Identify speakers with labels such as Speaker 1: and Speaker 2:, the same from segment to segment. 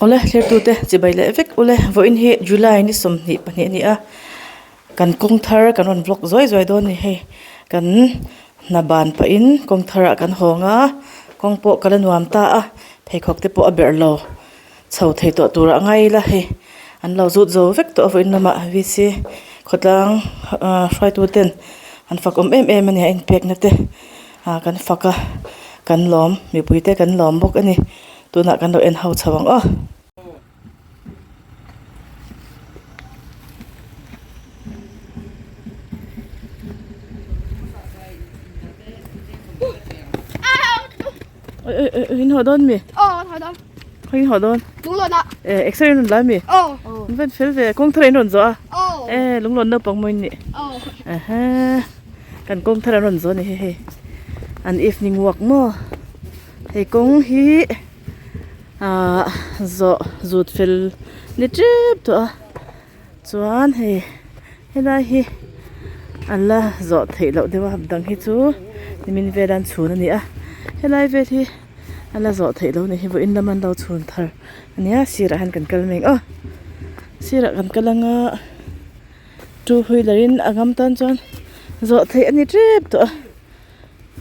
Speaker 1: ole hler tu te chibai le vek ole voin hi July ni som ni pani ni a kan Kawngthar kan on vlog zoi don ni he kan na ban pa in Kawngthar kan honga kongpo kala nuam ta a phekhok te po a ber lo chho thei to tura ngai la he an lo zut zo vek to voin lama vi si khotlang frai tu ten an fak em ani in pek na te kan faka kan lom mi pui te kan lom bok ani tuna kan lo en hau chawang a hin ho don mi
Speaker 2: thôi đâu
Speaker 1: hin ho don
Speaker 2: đúng rồi ạ
Speaker 1: extra nun la mi ven fel ve Kawngthar non zo lung lon no pang moi ni aha kan Kawngthar non zo ni he an evening walk mo he kong hi zo zut fel ni trip to chuan he helai hi alla zo thei lo dewa dang hi chu min ve dan chhun ani a helai ve hi alla zo thei lo ni hi vo in laman lo chhun thar ania sira han kan kal meng sira kan kalanga wheelerin ngam tan chon zo thei ani trip to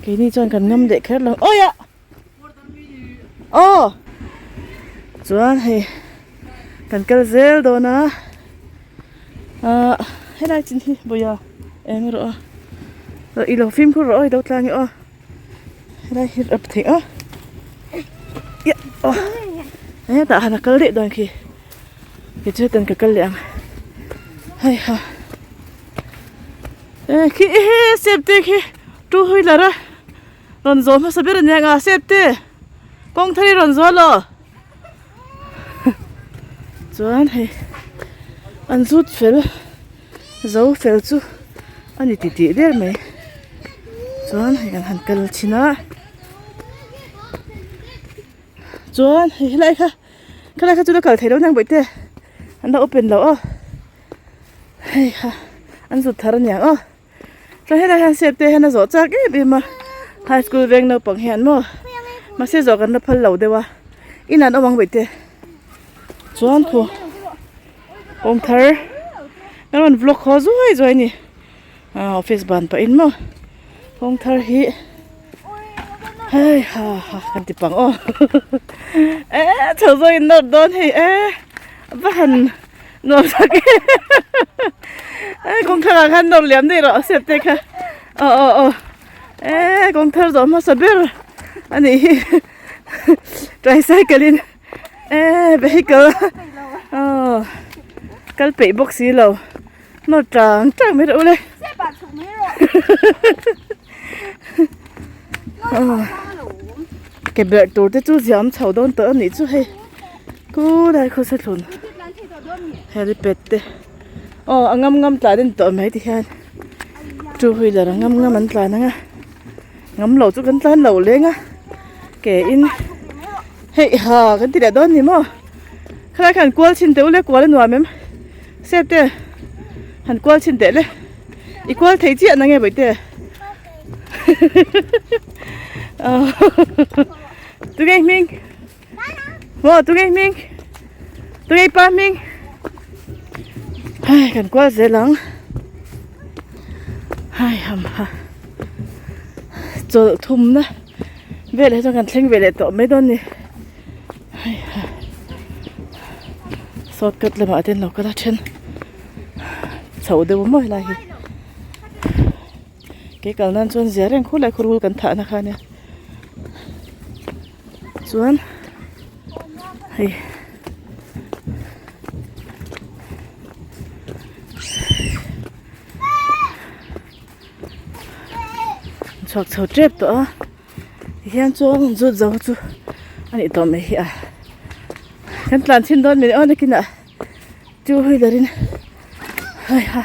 Speaker 1: ke ni chon kan ngam de kher lo oya chuan hei kan kal zel do na helai chin hi boya em ro i lo film ko ro do tlang o helai hit up thei ya ta hana kal de don ki chu tan ka kal liang hai ha ki safety ki wheelerin ron zo ma saber nya nga safety Kawngthar ron zo lo chuan hei an zut fel zo fel chu ani ti der mai chuan hei kan han kal china chuan hei lai kha chu da kal thei lo nang boite an da open lo hei ha an zut thar nya ra hei lai han safety hana zo chak e bi ma high school veng no pang hian mo ma se zo kan na phal lo dewa inan awang boite chuan khu Kawngthar kan vlog kho zoi ni office ban pa in mo Kawngthar hi hey ha kan ti pang chho zoi no don hi ban no sake Kawngthar kan no liam dei ro safety kha Kawngthar zo ma saber ani tricycle in vehicle kal pe box hi lo no tang me ro le ke ber tur te chu jam chho don to ni chu he ku dai kho sa thun helipad te angam tla den to mai ti han wheelerin ngam an tla na nga ngam lo chu kan tlan lo le nga ke in hei ha kan ti da don ni mo khara kan kwal chin te ule kwal nuam em safety han kwal chin te le i kwal thei chi na nge boite tu ge ming tu ge ming tu ge pa ming hai kan kwal ze lang hai ham ha cho thum na về lại cho kan thleng về lại to mấy don ni shortcut le ma ten lo kala chen chho de mo lai hi ke kal nan chon zereng khulai khurul kan tha na khane chuan hei chok chho trip to hian chuan zut zo chu ani to me hi kan tlan chin don me kina wheelerin hai ha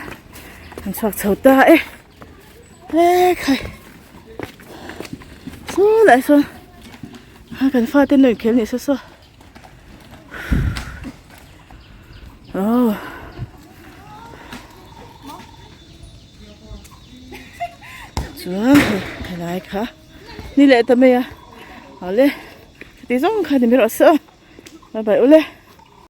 Speaker 1: an chok chho ta khai so lại so kan fa ten noi khel ni so chuan lai kha ni le ta me ale ti zong kha ni mi ro so bye bye ule